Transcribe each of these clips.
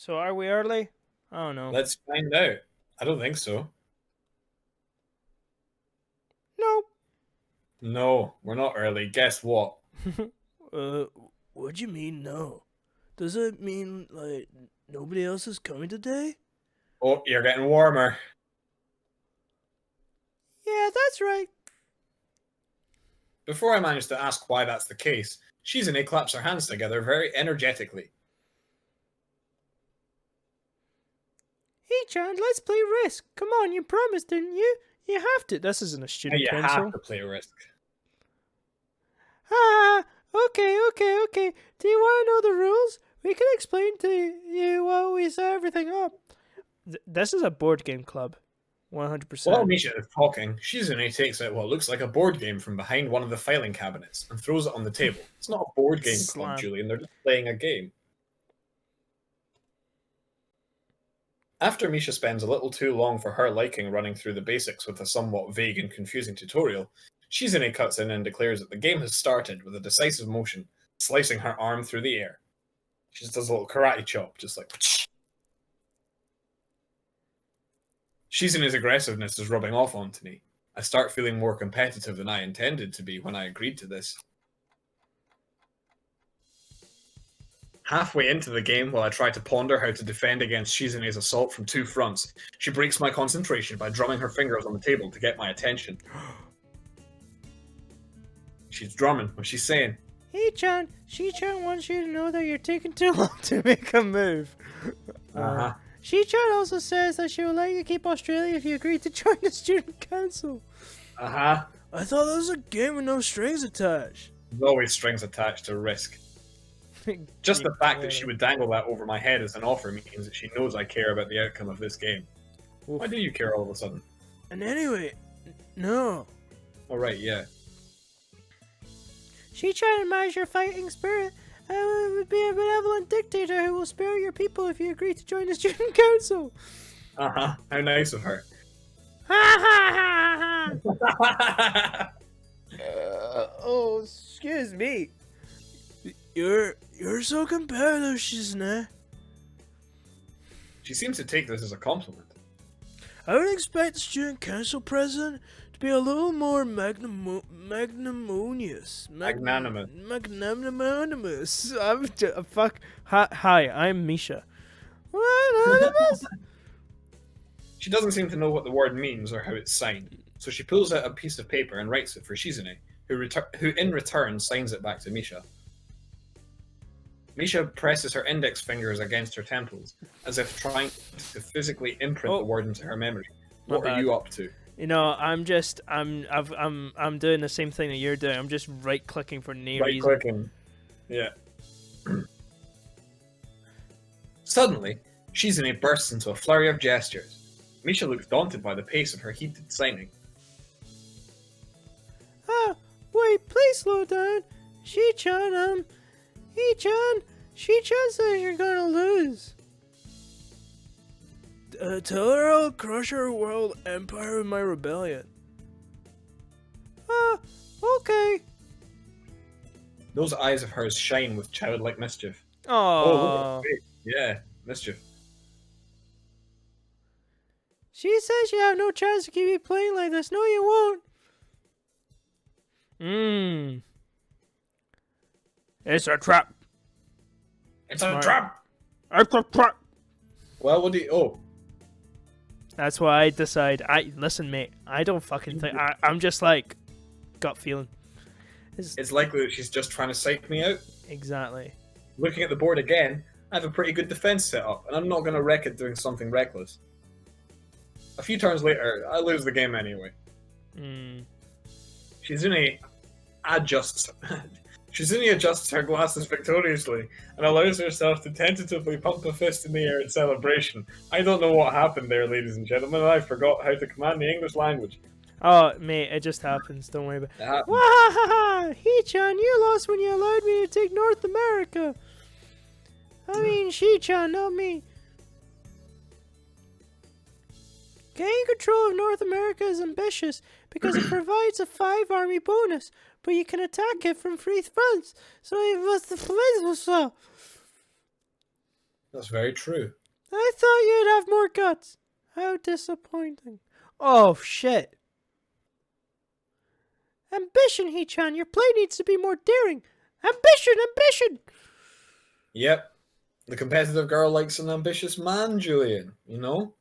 So are we early? I don't know. Let's find out. I don't think so. Nope. No, we're not early. Guess what? uh, what do you mean no? Does it mean, like, nobody else is coming today? Oh, you're getting warmer. Yeah, that's right. Before I manage to ask why that's the case, Shizune claps her hands together very energetically. Hey, Chan, let's play Risk. Come on, you promised, didn't you? You have to. This isn't a Now student you council. have to play Risk. Ah, okay. Do you want to know the rules? We can explain to you while we set everything up. This is a board game club. 100%. While Misha is talking, Shizune takes out what looks like a board game from behind one of the filing cabinets and throws it on the table. It's not a board game club, Slam. Julian. They're just playing a game. After Misha spends a little too long for her liking running through the basics with a somewhat vague and confusing tutorial, Shizune cuts in and declares that the game has started with a decisive motion, slicing her arm through the air. She just does a little karate chop, just like... Shizune's aggressiveness is rubbing off onto me. I start feeling more competitive than I intended to be when I agreed to this. Halfway into the game, while I try to ponder how to defend against Shizune's assault from two fronts, she breaks my concentration by drumming her fingers on the table to get my attention. She's drumming. What's she saying? Hey, Chan, Shi-chan wants you to know that you're taking too long to make a move. Uh-huh. Shi-chan also says that she will let you keep Australia if you agree to join the student council. Uh-huh. I thought that was a game with no strings attached. There's always strings attached to Risk. Just the fact that she would dangle that over my head as an offer means that she knows I care about the outcome of this game. Oof. Why do you care all of a sudden? And anyway, no. Oh, right, yeah. Shi-chan admires your fighting spirit and would be a benevolent dictator who will spare your people if you agree to join the student council. Uh-huh. How nice of her. Ha ha ha ha! Oh, excuse me. You're so competitive, Shizune. She seems to take this as a compliment. I would expect the student council president to be a little more magnanimous. Magnanimous. Magnanimous. Fuck. Hi, I'm Misha. Magnanimous? She doesn't seem to know what the word means or how it's signed, so she pulls out a piece of paper and writes it for Shizune, who in return signs it back to Misha. Misha presses her index fingers against her temples, as if trying to physically imprint the word into her memory. What are you up to? You know, I'm doing the same thing that you're doing. I'm just right clicking for no reason. Right clicking. Yeah. Suddenly, Shizune bursts into a flurry of gestures. Misha looks daunted by the pace of her heated signing. Ah, wait, please slow down. Shi-chan, Shi-chan says you're gonna lose. Tell her I'll crush her world empire with my rebellion. Ah, okay. Those eyes of hers shine with childlike mischief. Aww. Oh, look at her face. Yeah, mischief. She says you have no chance to keep me playing like this. No, you won't. It's a trap. It's a trap! It's a trap. Well, what do you... Oh. That's why I decide. Listen, mate. I don't fucking think... I'm just like... gut feeling. It's likely that she's just trying to psych me out. Exactly. Looking at the board again, I have a pretty good defense set up, and I'm not going to wreck it doing something reckless. A few turns later, I lose the game anyway. Shizune adjusts her glasses victoriously and allows herself to tentatively pump a fist in the air in celebration. I don't know what happened there, ladies and gentlemen. I forgot how to command the English language. Oh, mate, it just happens. Don't worry about it. Wahahaha! He-chan, you lost when you allowed me to take North America. I mean, Shi-chan, not me. Gaining control of North America is ambitious because it provides a 5 army bonus, but you can attack it from 3 fronts, so it was the That's very true. I thought you'd have more guts. How disappointing. Oh, shit. Ambition, Hee-chan. Your play needs to be more daring. Ambition! Yep. The competitive girl likes an ambitious man, Julian. You know?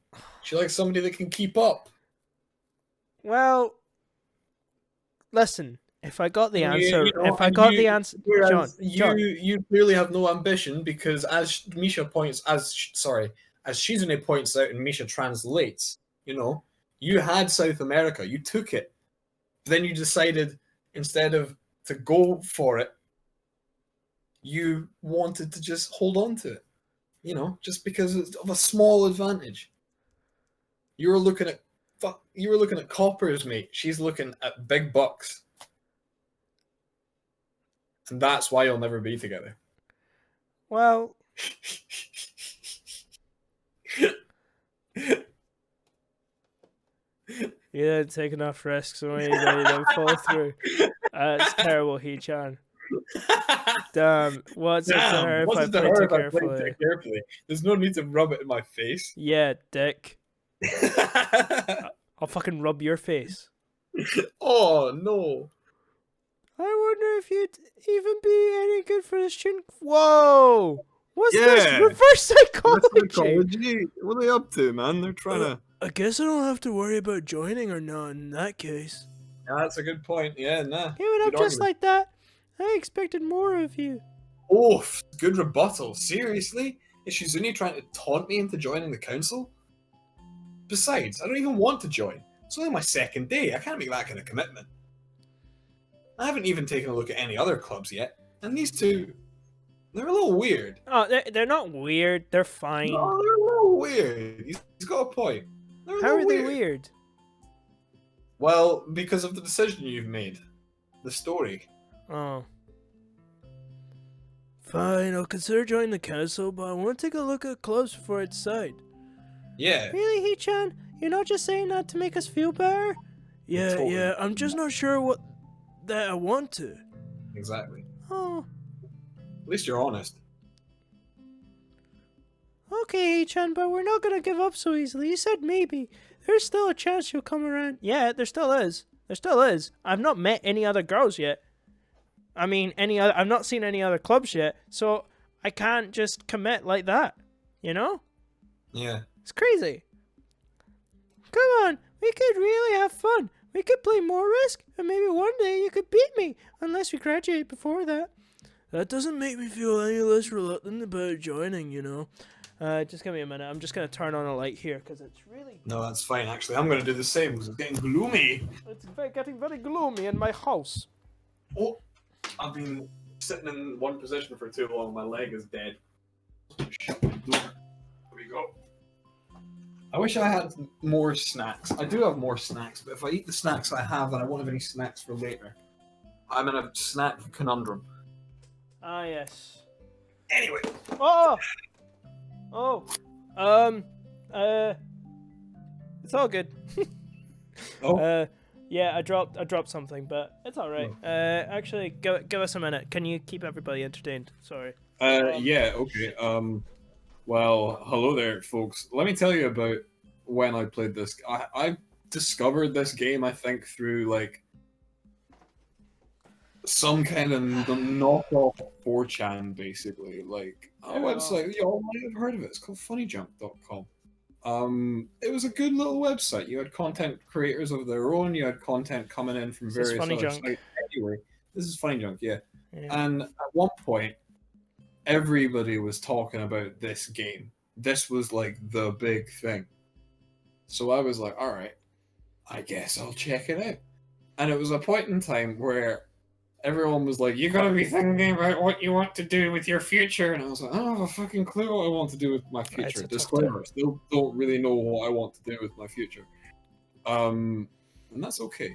She likes somebody that can keep up. Well, listen. If I got the You answer, know, John, you clearly have no ambition because as Misha points, as Shizune points out and Misha translates, you know, you had South America, you took it, but then you decided instead of to go for it, you wanted to just hold on to it, you know, just because of a small advantage. You were looking at coppers, mate. She's looking at big bucks. And that's why you'll never be together. well, you didn't take enough risks when you didn't follow through. It's terrible, Hee-chan. Damn, what's it to her if I played too carefully? There's no need to rub it in my face. Yeah, dick. I'll fucking rub your face. Oh, no. I wonder if you'd even be any good for this tune. Whoa! What's this? Reverse psychology! What are they up to, man? They're trying to... I guess I don't have to worry about joining or not in that case. Yeah, that's a good point. Yeah, nah. Give it up just like that. I expected more of you. Oh, good rebuttal. Seriously? Is Shizune trying to taunt me into joining the council? Besides, I don't even want to join. It's only my second day. I can't make that kind of commitment. I haven't even taken a look at any other clubs yet, and these two, they're a little weird. Oh, they're not weird. They're fine. No, they're a little weird. He's got a point. How are they weird? Well, because of the decision you've made. The story. Oh. Fine, I'll consider joining the council, but I want to take a look at clubs before I decide. Yeah. Really, Hee-chan? You're not just saying that to make us feel better? Yeah, I'm just not sure that I want to. Exactly. Oh. At least you're honest. Okay, Hee-chan, but we're not gonna give up so easily. You said maybe. There's still a chance you'll come around. Yeah, there still is. There still is. I've not met any other girls yet. I mean, I've not seen any other clubs yet, so I can't just commit like that. You know? Yeah. It's crazy. Come on, we could really have fun. We could play more Risk, and maybe one day you could beat me, unless we graduate before that. That doesn't make me feel any less reluctant about joining, you know. Just give me a minute. I'm just going to turn on a light here, because it's really... No, that's fine, actually. I'm going to do the same, because it's getting gloomy. It's getting very gloomy in my house. Oh, I've been sitting in one position for too long. My leg is dead. Shut the door. There we go. I wish I had more snacks. I do have more snacks, but if I eat the snacks I have, then I won't have any snacks for later. I'm in a snack conundrum. Ah, yes. Anyway. Oh! It's all good. Oh. Yeah, I dropped something, but it's all right. Actually, give us a minute. Can you keep everybody entertained? Sorry. Yeah, okay. Well, hello there, folks. Let me tell you about when I played this. I discovered this game, I think, through, like, some kind of knockoff 4chan, basically. Like, a website, you all might have heard of it. It's called funnyjunk.com. It was a good little website. You had content creators of their own. You had content coming in from various other sites. Anyway, this is Funny Junk, yeah. And at one point, everybody was talking about this game. This was like the big thing. So I was like, all right, I guess I'll check it out. And it was a point in time where everyone was like, you gotta be thinking about what you want to do with your future. And I was like, I don't have a fucking clue what I want to do with my future. Disclaimer, I still don't really know what I want to do with my future. And that's okay.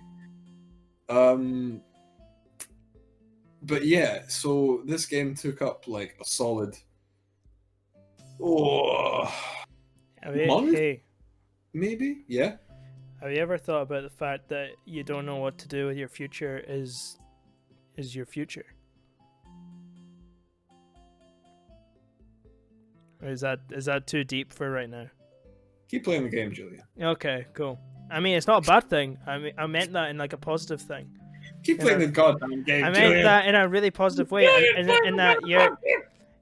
But yeah, so this game took up like a solid month? Maybe? Yeah. Have you ever thought about the fact that you don't know what to do with your future is your future? Or is that too deep for right now? Keep playing the game, Julian. Okay, cool. I mean, it's not a bad thing. I meant that in like a positive thing. Keep playing the goddamn game, I Julian. meant that in a really positive way. In that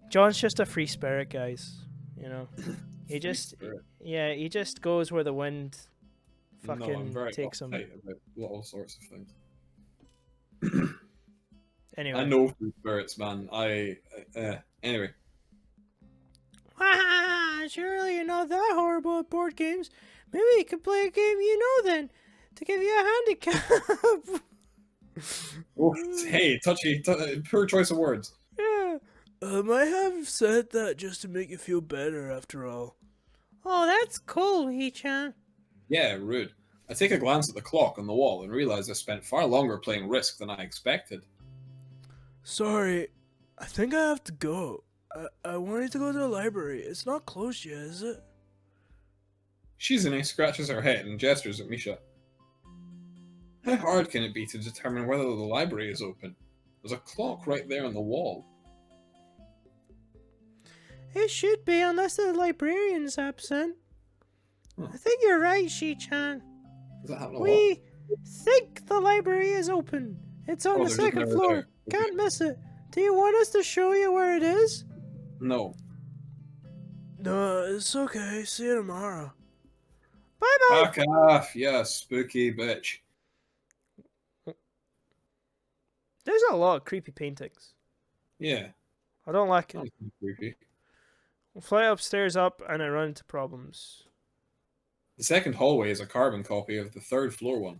John's just a free spirit, guys. You know, he just he just goes where the wind fucking I'm very takes him. about all sorts of things. Anyway, I know free spirits, man. Anyway. Surely you're not that horrible at board games. Maybe you could play a game you know then, to give you a handicap. Oh, hey, poor choice of words. Yeah. I have said that just to make you feel better after all. Oh, that's cool, Hee-chan. Yeah, rude. I take a glance at the clock on the wall and realize I spent far longer playing Risk than I expected. Sorry, I think I have to go. I wanted to go to the library. It's not closed yet, is it? Shizune scratches her head and gestures at Misha. How hard can it be to determine whether the library is open? There's a clock right there on the wall. It should be, unless the librarian's absent. Huh. I think you're right, Shi-chan. Does that happen a lot? We think the library is open. It's on the there's second another floor. there. Can't miss it. Do you want us to show you where it is? No. No, it's okay. See you tomorrow. Bye-bye. Back off, you spooky bitch. There's a lot of creepy paintings. Yeah. I don't like it. That's creepy. We'll fly upstairs up and I run into problems. The second hallway is a carbon copy of the third floor one.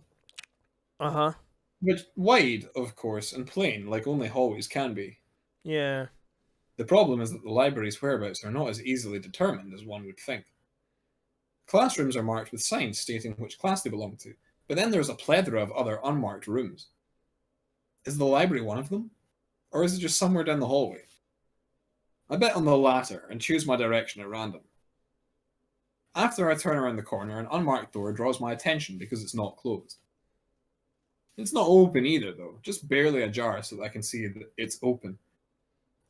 Uh-huh. Which wide, of course, and plain, like only hallways can be. Yeah. The problem is that the library's whereabouts are not as easily determined as one would think. Classrooms are marked with signs stating which class they belong to, but then there's a plethora of other unmarked rooms. Is the library one of them? Or is it just somewhere down the hallway? I bet on the latter and choose my direction at random. After I turn around the corner, an unmarked door draws my attention because it's not closed. It's not open either, though, just barely ajar so that I can see that it's open.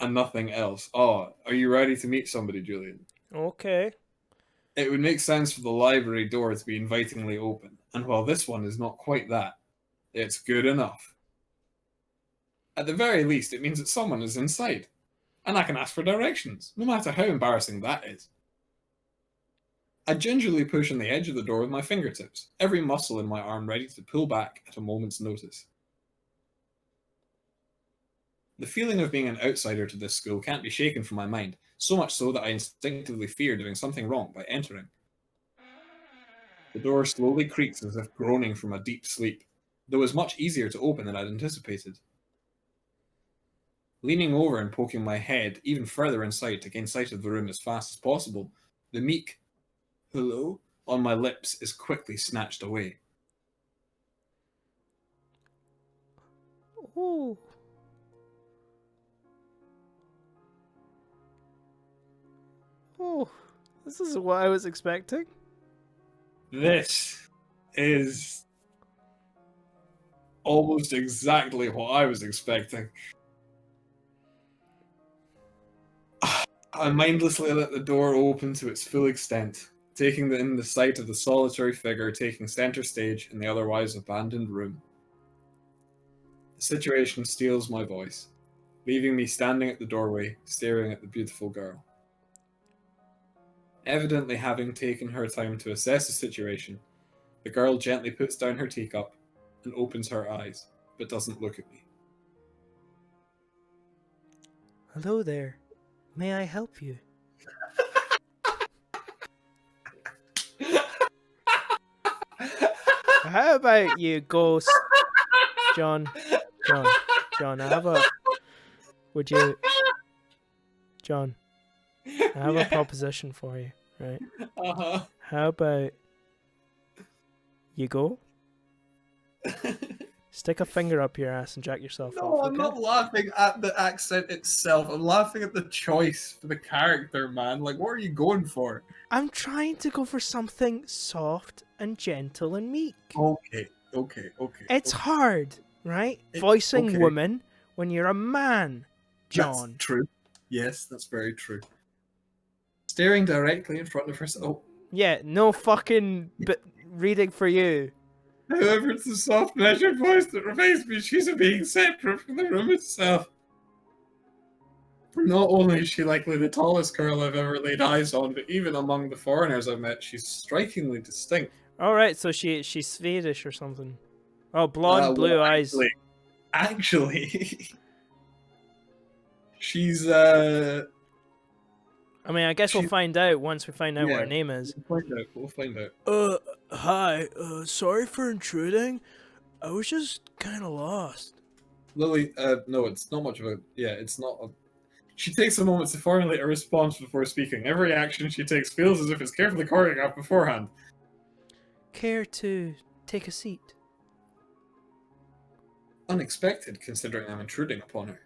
And nothing else. Oh, are you ready to meet somebody, Julian? Okay. It would make sense for the library door to be invitingly open, and while this one is not quite that, it's good enough. At the very least, it means that someone is inside, and I can ask for directions, no matter how embarrassing that is. I gingerly push on the edge of the door with my fingertips, every muscle in my arm ready to pull back at a moment's notice. The feeling of being an outsider to this school can't be shaken from my mind, so much so that I instinctively fear doing something wrong by entering. The door slowly creaks as if groaning from a deep sleep, though is much easier to open than I'd anticipated. Leaning over and poking my head even further inside to gain sight of the room as fast as possible, the meek "hello" on my lips is quickly snatched away. Ooh. Oh, this is what I was expecting. This is almost exactly what I was expecting. I mindlessly let the door open to its full extent, taking in the sight of the solitary figure taking center stage in the otherwise abandoned room. The situation steals my voice, leaving me standing at the doorway, staring at the beautiful girl. Evidently having taken her time to assess the situation, the girl gently puts down her teacup and opens her eyes, but doesn't look at me. Hello there. May I help you? How about you go, John? John, I have a. Would you, John? I have a proposition for you, right? Uh-huh. How about you go? Stick a finger up your ass and jack yourself off. No, I'm okay? not laughing at the accent itself. I'm laughing at the choice for the character, man. Like, what are you going for? I'm trying to go for something soft and gentle and meek. Okay. It's hard, right? Voicing okay. woman when you're a man, John. That's true. Yes, that's very true. staring directly in front of herself. Yeah, no fucking reading for you. However, it's the soft, measured voice that reminds me she's a being separate from the room itself. Not only is she likely the tallest girl I've ever laid eyes on, but even among the foreigners I've met, she's strikingly distinct. Alright, so she's Swedish or something. Oh, blonde, blue eyes. Actually, she's I mean, I guess we'll find out once we find out what her name is. We'll find out. Hi. Sorry for intruding. I was just kind of lost. Lily, no, it's not much of a... Yeah, it's not a... She takes a moment to formulate a response before speaking. Every action she takes feels as if it's carefully choreographed beforehand. Care to take a seat? Unexpected, considering I'm intruding upon her.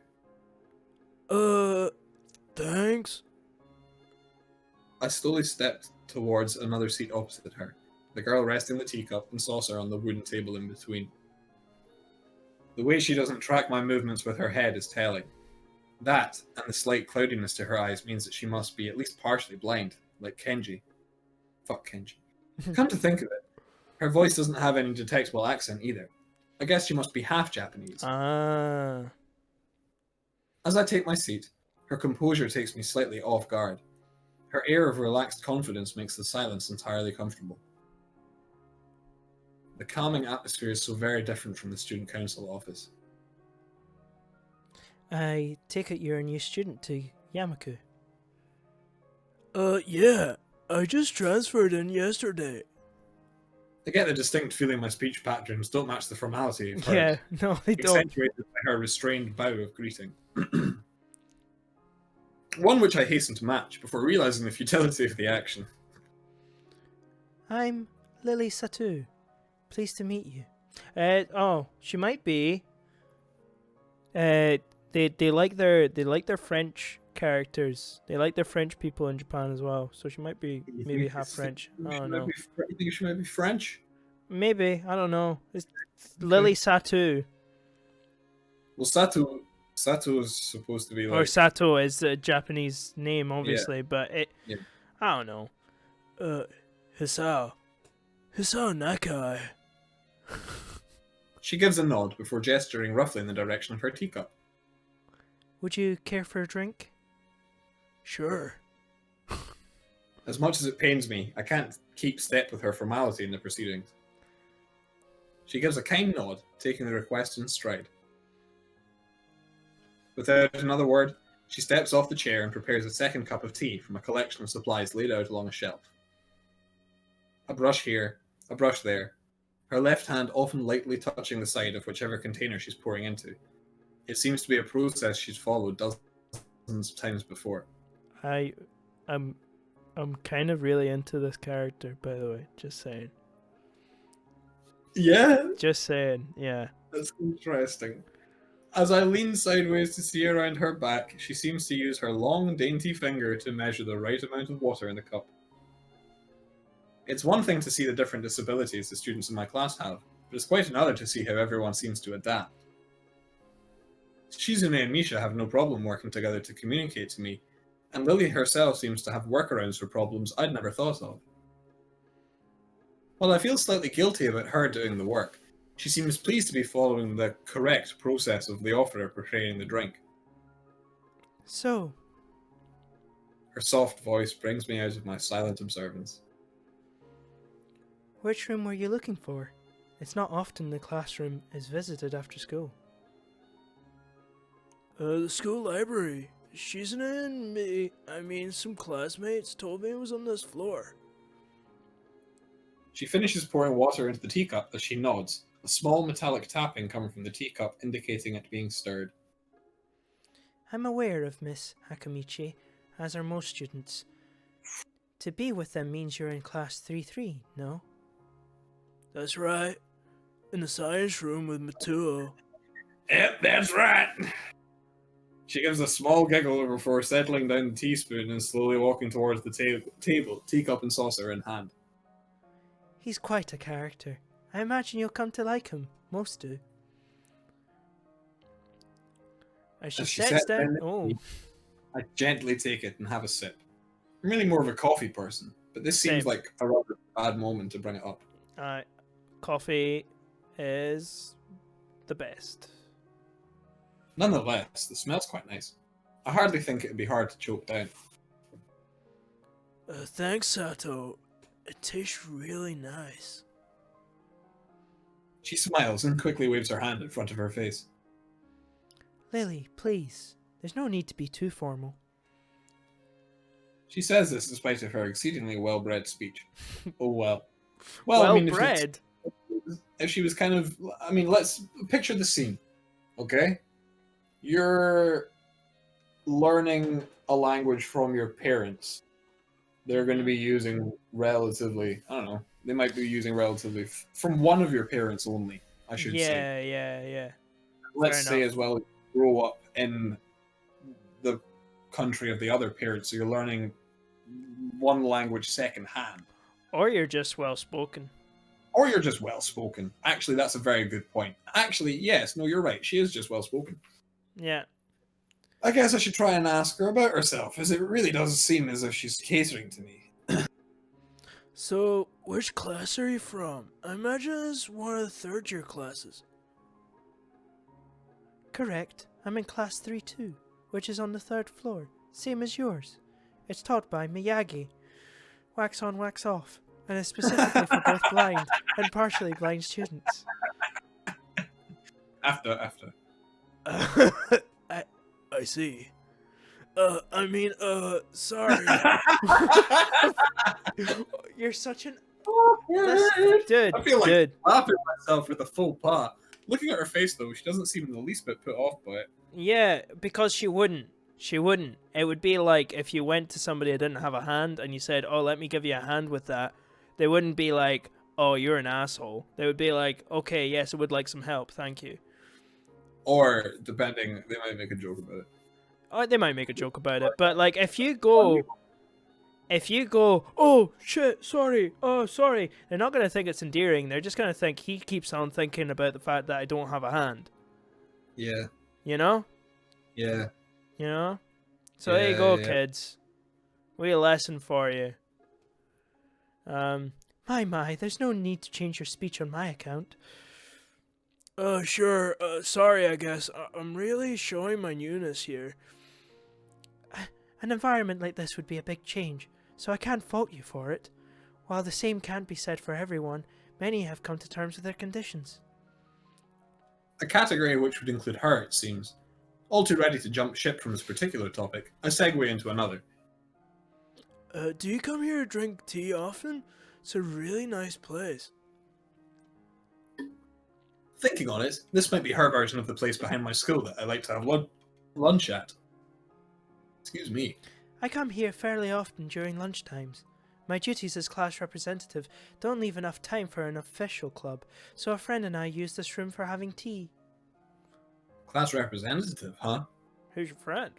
Thanks. I slowly stepped towards another seat opposite her, the girl resting the teacup and saucer on the wooden table in between. The way she doesn't track my movements with her head is telling. That, and the slight cloudiness to her eyes, means that she must be at least partially blind, like Kenji. Fuck Kenji. Come to think of it, her voice doesn't have any detectable accent either. I guess she must be half Japanese. Ah. As I take my seat, her composure takes me slightly off guard. Her air of relaxed confidence makes the silence entirely comfortable. The calming atmosphere is so very different from the student council office. I take it you're a new student to Yamaku. Yeah. I just transferred in yesterday. I get the distinct feeling my speech patterns don't match the formality of hers. Yeah, no, they don't. Accentuated by her restrained bow of greeting. One which I hasten to match before realizing the futility of the action. I'm Lily Satu. Pleased to meet you. She might be. They like their French characters. They like their French people in Japan as well. So she might be maybe half French. I don't know. You think she might be French? Maybe, I don't know. It's Lily Satu. Well, Sato is supposed to be like... Or Sato is a Japanese name, obviously, but I don't know. Hisao Nakai. She gives a nod before gesturing roughly in the direction of her teacup. Would you care for a drink? Sure. As much as it pains me, I can't keep step with her formality in the proceedings. She gives a kind nod, taking the request in stride. Without another word, she steps off the chair and prepares a second cup of tea from a collection of supplies laid out along a shelf. A brush here, a brush there, her left hand often lightly touching the side of whichever container she's pouring into. It seems to be a process she's followed dozens of times before. I'm kind of really into this character, by the way, just saying. Yeah? Just saying, yeah. That's interesting. As I lean sideways to see around her back, she seems to use her long, dainty finger to measure the right amount of water in the cup. It's one thing to see the different disabilities the students in my class have, but it's quite another to see how everyone seems to adapt. Shizune and Misha have no problem working together to communicate to me, and Lily herself seems to have workarounds for problems I'd never thought of. While I feel slightly guilty about her doing the work, she seems pleased to be following the correct process of the offerer preparing the drink. So? Her soft voice brings me out of my silent observance. Which room were you looking for? It's not often the classroom is visited after school. The school library. Some classmates told me it was on this floor. She finishes pouring water into the teacup as she nods, a small metallic tapping coming from the teacup indicating it being stirred. I'm aware of Miss Hakamichi, as are most students. To be with them means you're in class 3-3, no? That's right. In the science room with Matsuo. Yep, that's right. She gives a small giggle before settling down the teaspoon and slowly walking towards the table, teacup and saucer in hand. He's quite a character. I imagine you'll come to like him. Most do. As she sets down... Oh. I gently take it and have a sip. I'm really more of a coffee person, but this seems Same. like a rather bad moment to bring it up. Coffee is the best. Nonetheless, the smell's quite nice. I hardly think it'd be hard to choke down. Thanks, Sato. It tastes really nice. She smiles and quickly waves her hand in front of her face. Lily, please. There's no need to be too formal. She says this in spite of her exceedingly well-bred speech. Oh well. Well-bred? If she was kind of... I mean, let's picture the scene, okay? You're learning a language from your parents. They're going to be using relatively... I don't know. They might be using relatively... From one of your parents only, I should say. Yeah. Let's say as well, grow up in the country of the other parents, so you're learning one language secondhand. Or you're just well-spoken. Or you're just well-spoken. Actually, that's a very good point. Actually, yes, no, you're right. She is just well-spoken. Yeah. I guess I should try and ask her about herself, as it really does seem as if she's catering to me. So, which class are you from? I imagine it's one of the third-year classes. Correct. I'm in class 3-2, which is on the 3rd floor, same as yours. It's taught by Miyagi. Wax on, wax off, and is specifically for both blind and partially blind students. After. I see. Sorry. You're such an... Dude, I feel like dude. laughing at myself with a faux pas. Looking at her face, though, she doesn't seem in the least bit put off by it. Yeah, because she wouldn't. She wouldn't. It would be like if you went to somebody that didn't have a hand and you said, oh, let me give you a hand with that. They wouldn't be like, oh, you're an asshole. They would be like, okay, yes, I would like some help. Thank you. Or, depending, they might make a joke about it. Oh, they might make a joke about it. But, like, if you go, oh, shit, sorry, oh, sorry, they're not going to think it's endearing. They're just going to think he keeps on thinking about the fact that I don't have a hand. Yeah. You know? Yeah. You know? So there you go, yeah. kids. We a lesson for you. My, there's no need to change your speech on my account. Sure, sorry, I guess. I'm really showing my newness here. An environment like this would be a big change, so I can't fault you for it. While the same can't be said for everyone, many have come to terms with their conditions. A category which would include her, it seems. All too ready to jump ship from this particular topic, I segue into another. Do you come here to drink tea often? It's a really nice place. Thinking on it, this might be her version of the place behind my school that I like to have lunch at. Excuse me. I come here fairly often during lunchtimes. My duties as class representative don't leave enough time for an official club, so a friend and I use this room for having tea. Class representative, huh? Who's your friend?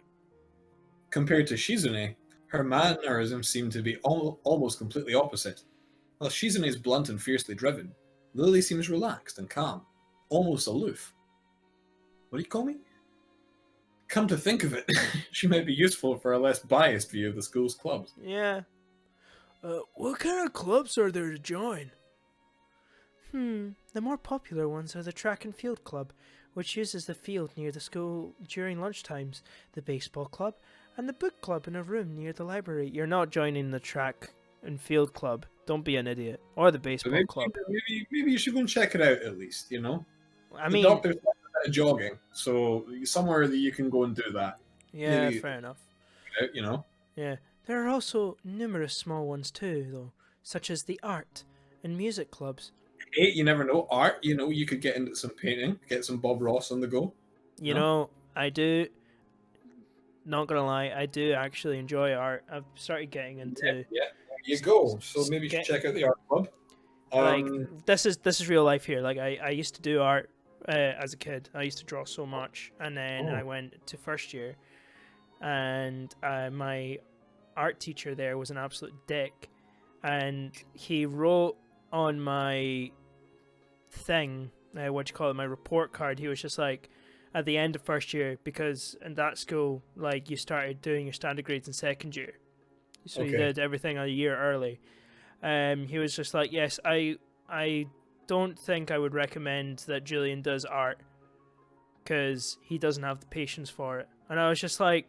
Compared to Shizune, her mannerisms seem to be almost completely opposite. While Shizune is blunt and fiercely driven, Lily seems relaxed and calm, almost aloof. What do you call me? Come to think of it, she might be useful for a less biased view of the school's clubs. Yeah. What kind of clubs are there to join? The more popular ones are the track and field club, which uses the field near the school during lunchtimes, the baseball club, and the book club in a room near the library. You're not joining the track and field club. Don't be an idiot. Or the baseball club. Maybe you should go and check it out at least, you know? I the mean... doctor's jogging, so somewhere that you can go and do that. Yeah, Maybe, fair enough. You know? Yeah. There are also numerous small ones too, though, such as the art and music clubs. Hey, you never know. Art, you know, you could get into some painting, get some Bob Ross on the go. You know, I do. Not gonna lie, I do actually enjoy art. I've started getting into. Yeah, there you go. So maybe you should check out the art club. Like this is real life here. Like I used to do art as a kid. I used to draw so much, and then I went to first year, and my art teacher there was an absolute dick, and he wrote on my thing, what you call it, my report card. He was just like, at the end of first year, because in that school, like, you started doing your standard grades in second year, so he Okay. did everything a year early. He was just like, yes, I don't think I would recommend that Julian does art because he doesn't have the patience for it. And I was just like,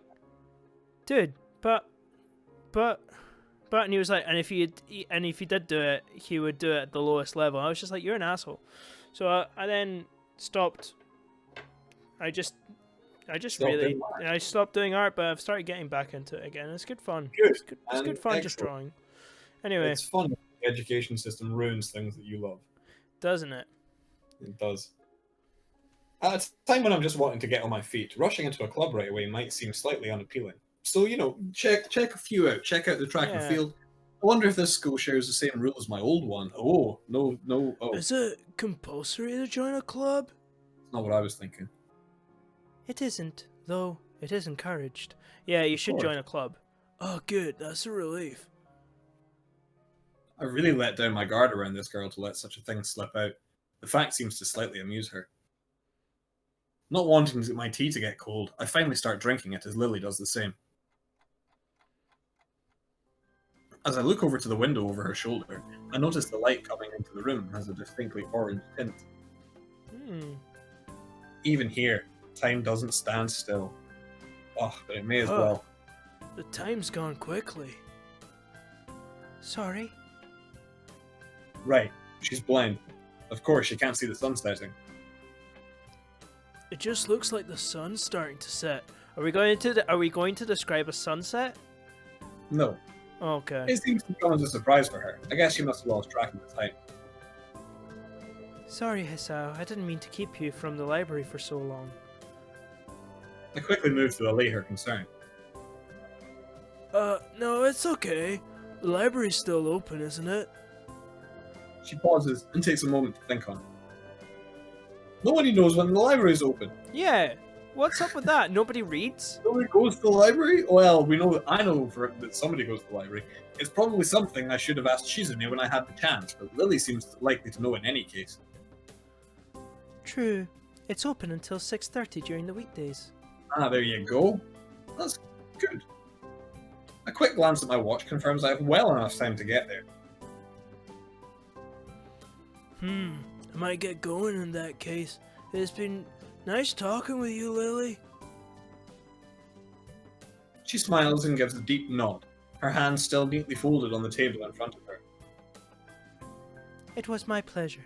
dude, but, and he was like, and if he did do it, he would do it at the lowest level. I was just like, you're an asshole. So I then stopped. I stopped doing art, but I've started getting back into it again. It's good fun. Good. It's good fun just Excellent. drawing. Anyway, It's fun. The education system ruins things that you love. doesn't it? It does. At a time when I'm just wanting to get on my feet, rushing into a club right away might seem slightly unappealing. So, check a few out. Check out the track and Yeah. field. I wonder if this school shares the same rules as my old one. Oh, no, oh. Is it compulsory to join a club? That's not what I was thinking. It isn't, though. It is encouraged. Yeah, you should course. join a club. Oh, good. That's a relief. I really let down my guard around this girl to let such a thing slip out. The fact seems to slightly amuse her. Not wanting my tea to get cold, I finally start drinking it as Lily does the same. As I look over to the window over her shoulder, I notice the light coming into the room has a distinctly orange tint. Even here, time doesn't stand still. Oh, but it may as well. The time's gone quickly. Sorry? Right, she's blind. Of course, she can't see the sun setting. It just looks like the sun's starting to set. Are we going to describe a sunset? No, Okay. it seems to come as a surprise for her. I guess she must have lost track of the time. Sorry, Hisao. I didn't mean to keep you from the library for so long. I quickly move to allay her concern. No, it's okay. The library's still open, isn't it? She pauses and takes a moment to think on it. Nobody knows when the library's open. Yeah. What's up with that? Nobody reads? Nobody goes to the library? Well, I know that somebody goes to the library. It's probably something I should have asked Shizune when I had the chance, but Lily seems likely to know in any case. True. It's open until 6:30 during the weekdays. Ah, there you go. That's good. A quick glance at my watch confirms I have well enough time to get there. I might get going in that case. It's been nice talking with you, Lily. She smiles and gives a deep nod, her hands still neatly folded on the table in front of her. It was my pleasure.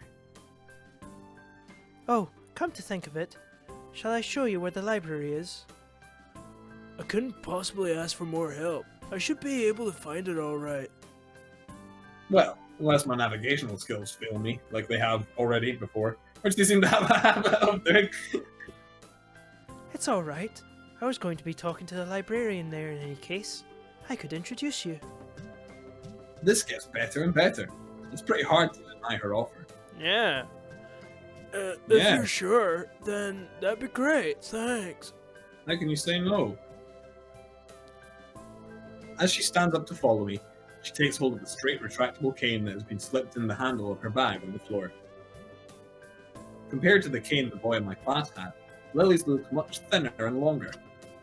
Oh, come to think of it, shall I show you where the library is? I couldn't possibly ask for more help. I should be able to find it all right. Well, unless my navigational skills fail me, like they have already before, which they seem to have a habit of doing. It's all right. I was going to be talking to the librarian there in any case. I could introduce you. This gets better and better. It's pretty hard to deny her offer. Yeah. If Yeah. you're sure, then that'd be great. Thanks. How can you say no? As she stands up to follow me, she takes hold of the straight retractable cane that has been slipped in the handle of her bag on the floor. Compared to the cane the boy in my class had, Lily's looks much thinner and longer.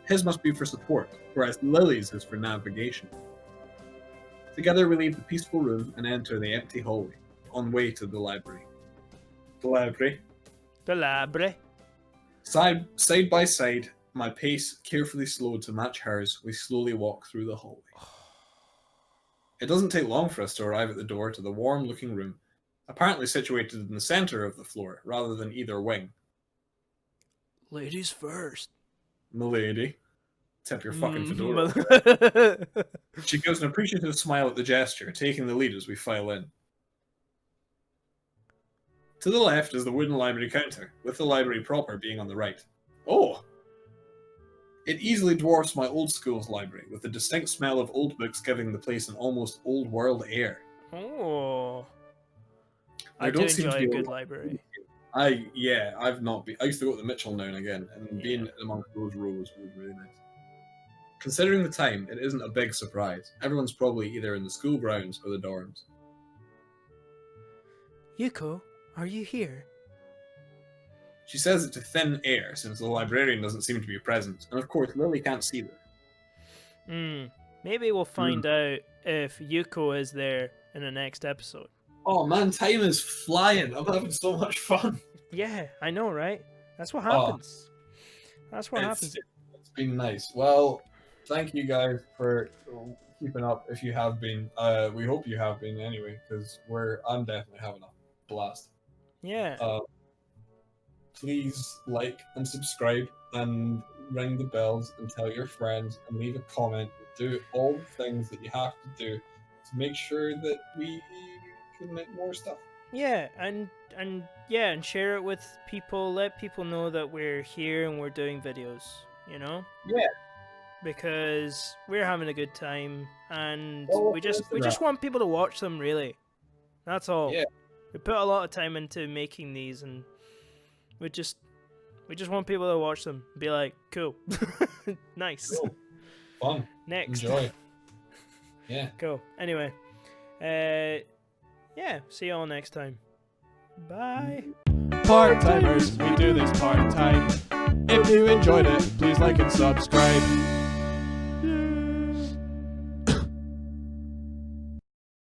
His must be for support, whereas Lily's is for navigation. Together we leave the peaceful room and enter the empty hallway, on way to the library. The library. The library. Side by side, my pace carefully slowed to match hers, we slowly walk through the hallway. It doesn't take long for us to arrive at the door to the warm-looking room, apparently situated in the centre of the floor, rather than either wing. Ladies first. Milady. Tip your fucking fedora. She gives an appreciative smile at the gesture, taking the lead as we file in. To the left is the wooden library counter, with the library proper being on the right. Oh! It easily dwarfs my old school's library, with the distinct smell of old books giving the place an almost old-world air. Oh. There I do don't seem to enjoy be a good lot- library. I've not been. I used to go to the Mitchell now and again, and being amongst those rows was really nice. Considering the time, it isn't a big surprise. Everyone's probably either in the school grounds or the dorms. Yuko, are you here? She says it to thin air, since the librarian doesn't seem to be present, and of course Lily can't see this. Maybe we'll find out if Yuko is there in the next episode. Oh man, time is flying. I'm having so much fun. Yeah, I know, right? That's what happens. That's what happens. It's been nice. Well, thank you guys for keeping up. If you have been, we hope you have been anyway, because I'm definitely having a blast. Yeah. Please like and subscribe and ring the bells and tell your friends and leave a comment. Do all the things that you have to do to make sure that we can make more stuff. Yeah, and share it with people. Let people know that we're here and we're doing videos. You know. Yeah. Because we're having a good time, and Well, we just want people to watch them. Really, that's all. Yeah. We put a lot of time into making these, and we just want people to watch them. Be like, cool, nice, Cool. Fun. Next. Enjoy. Yeah. Cool. Anyway, yeah. See you all next time. Bye. Part-timers, we do this part-time. If you enjoyed it, please like and subscribe.